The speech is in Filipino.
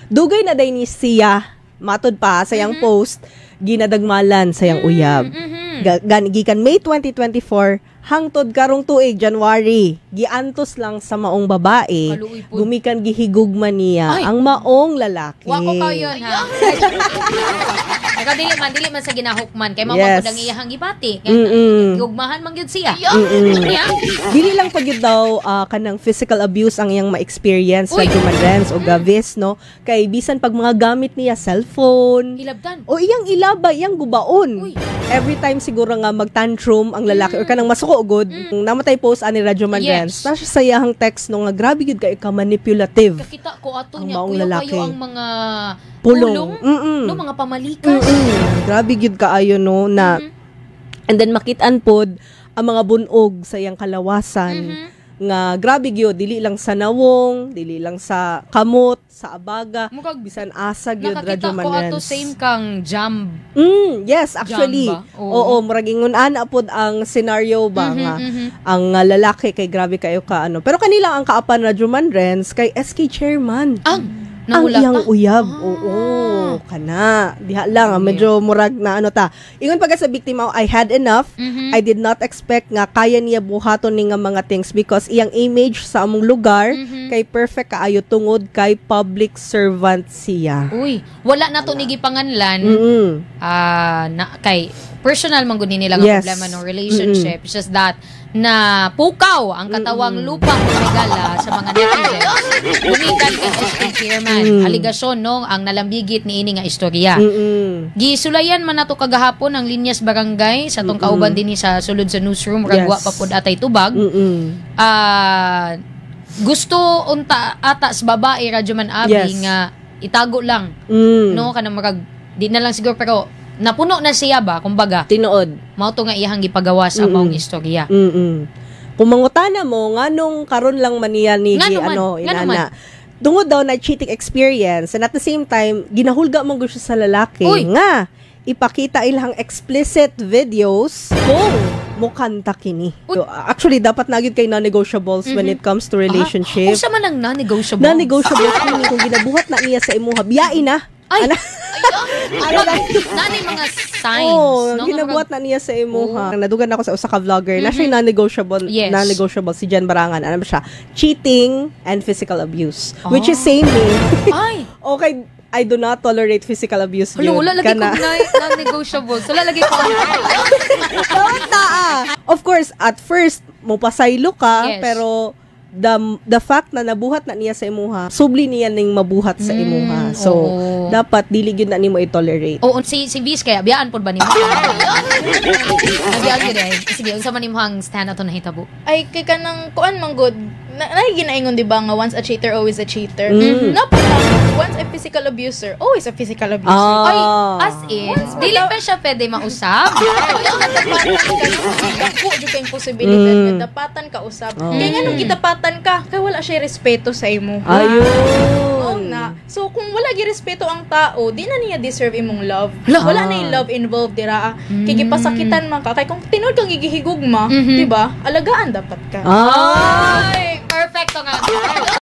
Dugay na day ni siya matod pa sa yang post ginadagmalan sa yang uyab. Gikan May 2024 hangtod karong tuig January giantos lang sa maong babae gumikan gihigugma niya ang maong lalaki. Wa ko kayon ha. Dili man sa ginahukman kay mao Yes. ang iyahang gibati. Kay gugmahan man gyud siya. Dili lang pag yun daw kanang physical abuse ang iyang ma-experience sa human rents o gavis, no? Kay bisan pag mga gamit niya, cellphone, Hilabdan. o iyang ilabay, iyang gubaon. Uy. Every time siguro nga mag-tantrum ang lalaki or kanang masuko ugod, namatay post ani Radyo Manrens. Yes. Tapos sa iyang text no nga grabe gyud kay ka manipulative. Kakita ko ato Ang niya maong kuya lalaki. kayo ang mga Pulong. no mga pamalikas. Grabe gyud kaayo no na and then makitaan pod ang mga bunog sa iyang kalawasan nga grabe gyud dili lang sa nawong, dili lang sa kamot, sa abaga, Mukag bisan asa gyud Radyo nakakita ko ato Manrens. same kang jam. Yes, actually. Jamba? Oo, murag ingon ana pod ang scenario ba nga ang lalaki kay grabe kayo ka ano. Pero kanila ang kaapan Radyo Manrens kay SK chairman. Ang Nahula iyang ka? uyab. Oo, kana. Diha lang, medyo murag na ano ta. Ingon pag sa biktima, I had enough. I did not expect nga kaya niya buhaton ni nga mga things because iyang image sa among lugar kay perfect kaayo tungod kay public servant siya. Uy, wala na to ni gipanganlan. Na kay personal man gud nila nga Yes. problema ng relationship. It's just that na pukaw ang katawang lupa ng regala sa mga netizens. Gumikan kay SK Chairman, aligasyon no ang nalambigit ni ini nga istorya. Gisulayan man nato kagahapon ang linyas barangay sa tong kauban dinhi sa sulod sa newsroom ragwa pa pud atay tubag. Gusto unta ata sa babae Radyo Man Abi Yes. nga itago lang no kanang marag di na lang siguro pero napuno na siya ba kumbaga Tinuod. mao to nga iyang gipagawas ang maong istorya. Kung mangutana mo nganong karon lang man niya ni Nga gi, naman, ano nga naman. inana. Tungod daw na cheating experience and at the same time ginahulga man gyud siya sa lalaki Uy. nga ipakita ilang explicit videos kung mukanta kini. So, actually dapat na gyud kay non-negotiables when it comes to relationship. Unsa man ang non-negotiable? Non-negotiable kini kung ginabuhat na niya sa imuha biyain na. Ay! Ano lang? Nanay mga signs. Oh, no? ginabuhat na niya sa imuha. Nadugan ako sa usa ka vlogger na siya non-negotiable, Yes. non-negotiable si Jen Barangan. Ano ba siya? Cheating and physical abuse. Which is same me. Ay! Okay, I do not tolerate physical abuse. Hello, wala lagi ko Kana. non-negotiable. So, wala lagi ko Of course, at first, mupasaylo ka, Yes. pero the fact na nabuhat na niya sa imuha, subli niya ning mabuhat sa imuha. So, oo. dapat dili gyud na nimo i-tolerate. Oo, si Viz kaya biyaan pod ba nimo? Biyaan gyud ay. Sige, unsa man imong stand out na hitabo? Ay kay kanang kuan man good ginaingon di ba nga once a cheater always a cheater. Once a physical abuser always a physical abuser. Ay, as in, dili pa siya pwede mausap. Dako jud kay posibilidad nga dapatan ka usab. Kaya nga nung gidapatan ka, kay wala siya respeto sa imo. Ayun. Na. So kung wala gi respeto ang tao, di na niya deserve imong love. Hala. Wala na yung love involved dira. Kay gipasakitan man ka kay kung tinud kang gigihigugma, di ba? Alagaan dapat ka. Ay, perfecto nga.